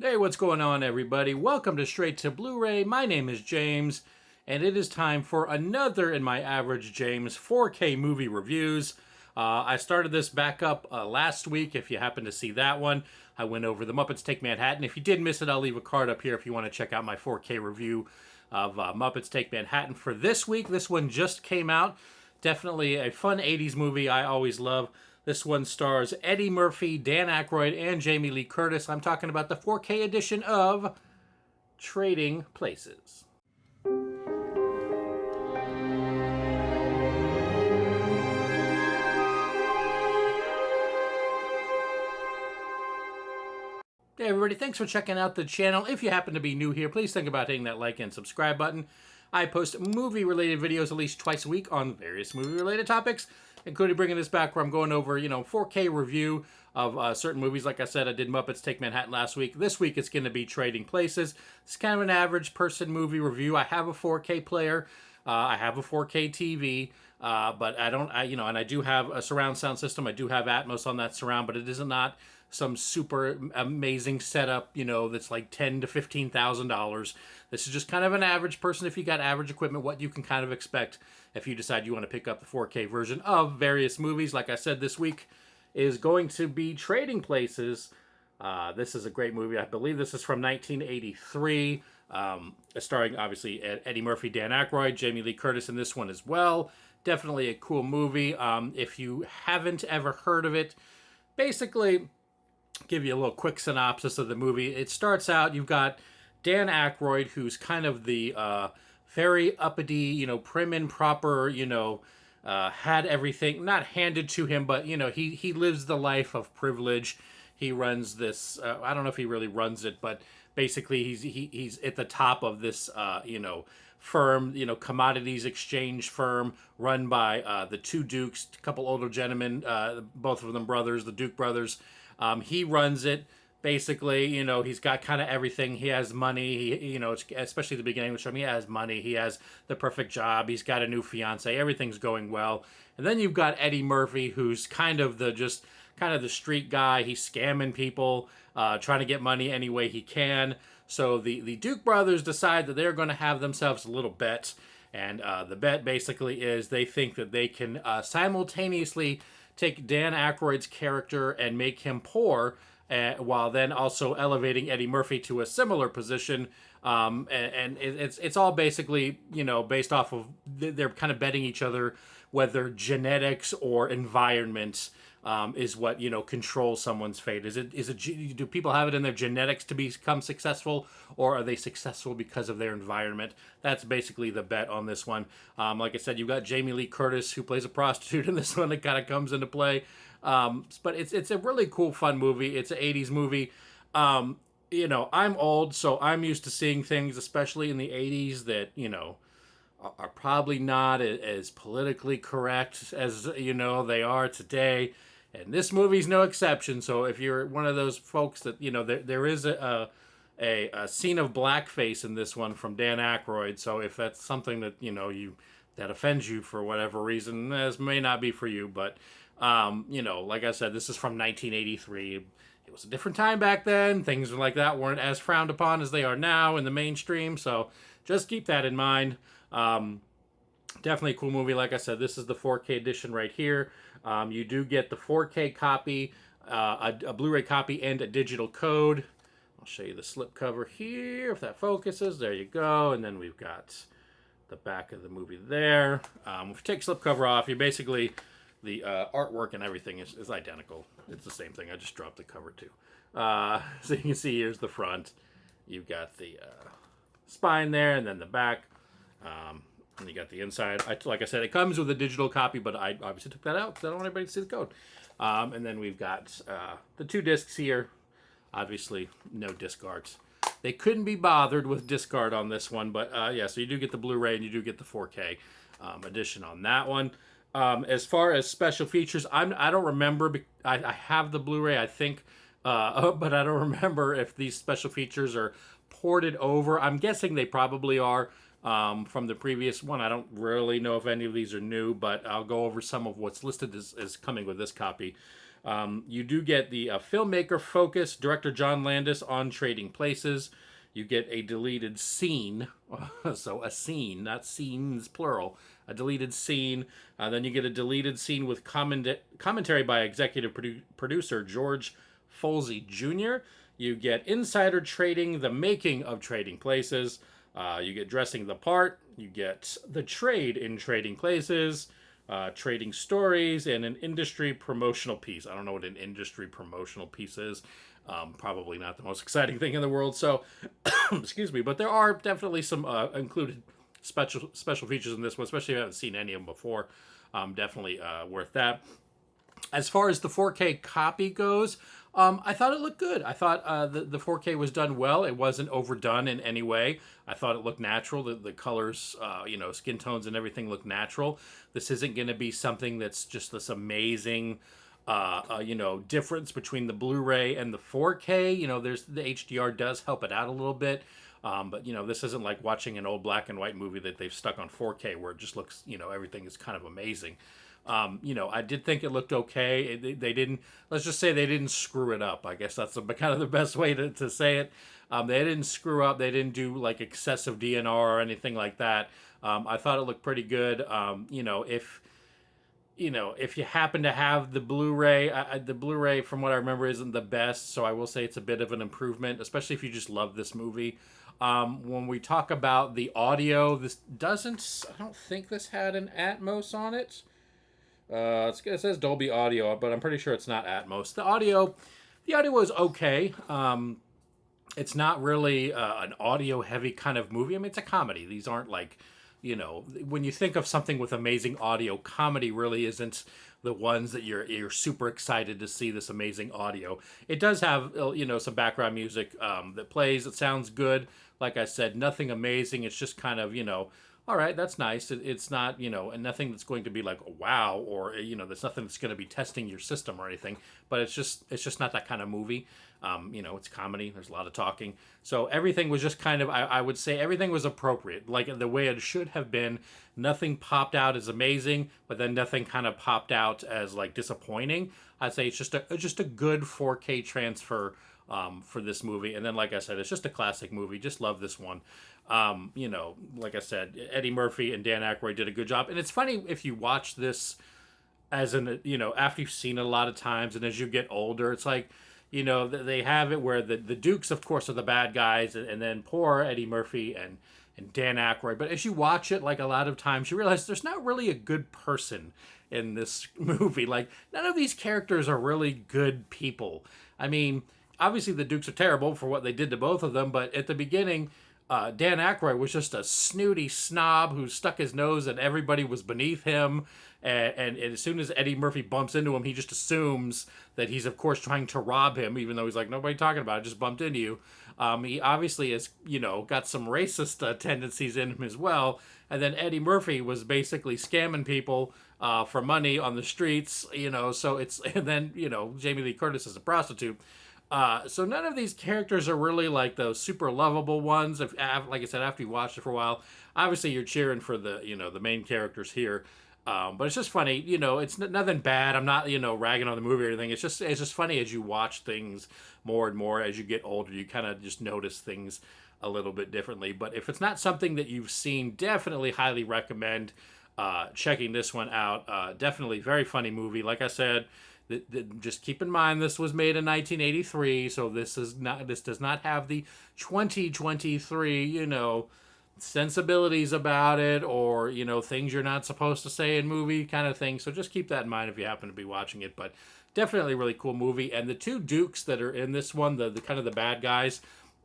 Hey, what's going on, everybody? Welcome to Straight to Blu-ray. My name is James, and it is time for another in my Average James 4K movie reviews. I started this back up last week. If you happen to see that one, I went over The Muppets Take Manhattan. If you did miss it, I'll leave a card up here if you want to check out my 4K review of Muppets Take Manhattan. For this week, this one just came out. Definitely a fun 80s movie I always love. This one stars Eddie Murphy, Dan Aykroyd, and Jamie Lee Curtis. I'm talking about the 4K edition of Trading Places. Hey everybody, thanks for checking out the channel. If you happen to be new here, please think about hitting that like and subscribe button. I post movie-related videos at least twice a week on various movie-related topics, including bringing this back where I'm going over, 4K review of certain movies. Like I said, I did Muppets Take Manhattan last week. This week it's going to be Trading Places. It's kind of an average person movie review. I have a 4K player. I have a 4K TV, but and I do have a surround sound system. I do have Atmos on that surround, but it is not some super amazing setup, that's like $10,000 to $15,000. This is just kind of an average person. If you got average equipment, what you can kind of expect if you decide you want to pick up the 4K version of various movies. Like I said, this week is going to be Trading Places. This is a great movie. I believe this is from 1983, starring, obviously, Eddie Murphy, Dan Aykroyd, Jamie Lee Curtis in this one as well. Definitely a cool movie. If you haven't ever heard of it, basically, give you a little quick synopsis of the movie. It starts out, you've got Dan Aykroyd, who's kind of the very uppity, prim and proper, had everything not handed to him, but he lives the life of privilege. He runs this. I don't know if he really runs it, but basically he's at the top of this firm, commodities exchange firm run by the two dukes, a couple older gentlemen, both of them brothers, the Duke brothers. He runs it. Basically, he's got kind of everything. He has money. Especially at the beginning of the show, he has money. He has the perfect job. He's got a new fiance. Everything's going well. And then you've got Eddie Murphy, who's kind of the street guy. He's scamming people, trying to get money any way he can. So the Duke brothers decide that they're going to have themselves a little bet. And the bet basically is they think that they can simultaneously take Dan Aykroyd's character and make him poor, while then also elevating Eddie Murphy to a similar position. And it's all basically, based off of, they're kind of betting each other whether genetics or environment is what controls someone's fate. Do people have it in their genetics to become successful, or are they successful because of their environment? That's basically the bet on this one. Like I said, you've got Jamie Lee Curtis, who plays a prostitute in this one, that kind of comes into play. But it's a really cool, fun movie. It's an 80s movie. I'm old, so I'm used to seeing things, especially in the 80s, that are probably not as politically correct as they are today. And this movie's no exception. So if you're one of those folks that there is a scene of blackface in this one from Dan Aykroyd. So if that's something that that offends you for whatever reason, this may not be for you. But like I said, this is from 1983. It was a different time back then. Things like that weren't as frowned upon as they are now in the mainstream. So just keep that in mind. Definitely a cool movie. Like I said, this is the 4K edition right here. You do get the 4K copy, a Blu-ray copy, and a digital code. I'll show you the slipcover here, if that focuses. There you go. And then we've got the back of the movie there. If you take slipcover off, you basically, the artwork and everything is identical. It's the same thing. I just dropped the cover too. So you can see here's the front. You've got the spine there, and then the back. And you got the inside. Like I said, it comes with a digital copy, but I obviously took that out because I don't want anybody to see the code. And then we've got the two discs here. Obviously, no disc arts. They couldn't be bothered with disc art on this one, but yeah, so you do get the Blu-ray and you do get the 4K edition on that one. As far as special features, I don't remember. I have the Blu-ray, I think, but I don't remember if these special features are ported over. I'm guessing they probably are. From the previous one. I don't really know if any of these are new, but I'll go over some of what's listed as coming with this copy. You do get the filmmaker focus, director John Landis on Trading Places. You get a deleted scene, so a scene, not scenes plural, a deleted scene. Then you get a deleted scene with commentary by executive producer George Folsey Jr. You get insider trading, the making of Trading Places. You get dressing the part. You get the trade in Trading Places, trading stories, and an industry promotional piece. I don't know what an industry promotional piece is. Probably not the most exciting thing in the world. So, excuse me, but there are definitely some included special features in this one, especially if you haven't seen any of them before. Definitely worth that. As far as the 4K copy goes, I thought it looked good. I thought the 4K was done well. It wasn't overdone in any way. I thought it looked natural. The colors, skin tones and everything looked natural. This isn't going to be something that's just this amazing, difference between the Blu-ray and the 4K. There's the HDR does help it out a little bit. But this isn't like watching an old black and white movie that they've stuck on 4K where it just looks, everything is kind of amazing. I did think it looked okay. They didn't, let's just say they didn't screw it up. I guess that's kind of the best way to say it. They didn't screw up. They didn't do like excessive DNR or anything like that. I thought it looked pretty good. If you happen to have the Blu-ray, the Blu-ray, from what I remember, isn't the best. So I will say it's a bit of an improvement, especially if you just love this movie. When we talk about the audio, I don't think this had an Atmos on it. It says Dolby Audio, but I'm pretty sure it's not Atmos. The audio is okay. It's not really an audio-heavy kind of movie. I mean, it's a comedy. These aren't like, when you think of something with amazing audio, comedy really isn't the ones that you're super excited to see this amazing audio. It does have, some background music that plays. It sounds good. Like I said, nothing amazing. It's just kind of, all right, that's nice. It's not, and nothing that's going to be like, wow, or, there's nothing that's going to be testing your system or anything. But it's just not that kind of movie. It's comedy. There's a lot of talking. So everything was just kind of, I would say everything was appropriate, like the way it should have been. Nothing popped out as amazing, but then nothing kind of popped out as like disappointing. I'd say it's just a good 4K transfer for this movie. And then, like I said, it's just a classic movie. Just love this one. Like I said, Eddie Murphy and Dan Aykroyd did a good job. And it's funny if you watch this as after you've seen it a lot of times, and as you get older, it's like, they have it where the Dukes, of course, are the bad guys, and then poor Eddie Murphy and Dan Aykroyd. But as you watch it, like a lot of times, you realize there's not really a good person in this movie. Like, none of these characters are really good people. I mean, obviously the Dukes are terrible for what they did to both of them, but at the beginning, Dan Aykroyd was just a snooty snob who stuck his nose and everybody was beneath him. And as soon as Eddie Murphy bumps into him, he just assumes that he's, of course, trying to rob him, even though he's like, nobody talking about it, just bumped into you. He obviously has, got some racist tendencies in him as well. And then Eddie Murphy was basically scamming people for money on the streets, so it's, and then, Jamie Lee Curtis is a prostitute. So none of these characters are really like those super lovable ones. Like I said, after you watched it for a while, obviously you're cheering for the main characters here. But it's just funny, it's nothing bad. I'm not, ragging on the movie or anything. It's just funny as you watch things more and more as you get older, you kind of just notice things a little bit differently. But if it's not something that you've seen, definitely highly recommend checking this one out. Definitely very funny movie. Like I said, just keep in mind this was made in 1983, so this does not have the 2023, sensibilities about it, or things you're not supposed to say in movie kind of thing. So just keep that in mind if you happen to be watching it. But definitely a really cool movie. And the two Dukes that are in this one, the kind of the bad guys,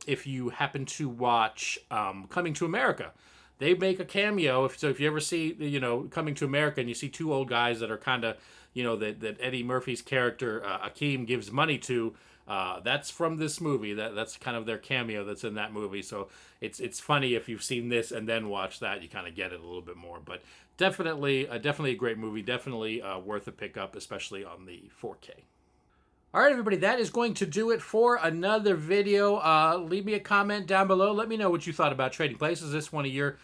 if you happen to watch Coming to America, they make a cameo. If you ever see Coming to America and you see two old guys that are kind of that Eddie Murphy's character Akeem gives money to, that's from this movie. That's kind of their cameo that's in that movie. So it's funny if you've seen this and then watch that, you kind of get it a little bit more. But definitely a great movie. Definitely worth a pickup, especially on the 4K. All right, everybody, that is going to do it for another video. Leave me a comment down below. Let me know what you thought about Trading Places. Is this one of your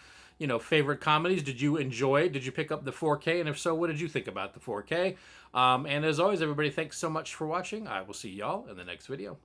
favorite comedies? Did you enjoy it? Did you pick up the 4K? And if so, what did you think about the 4K? And as always, everybody, thanks so much for watching. I will see y'all in the next video.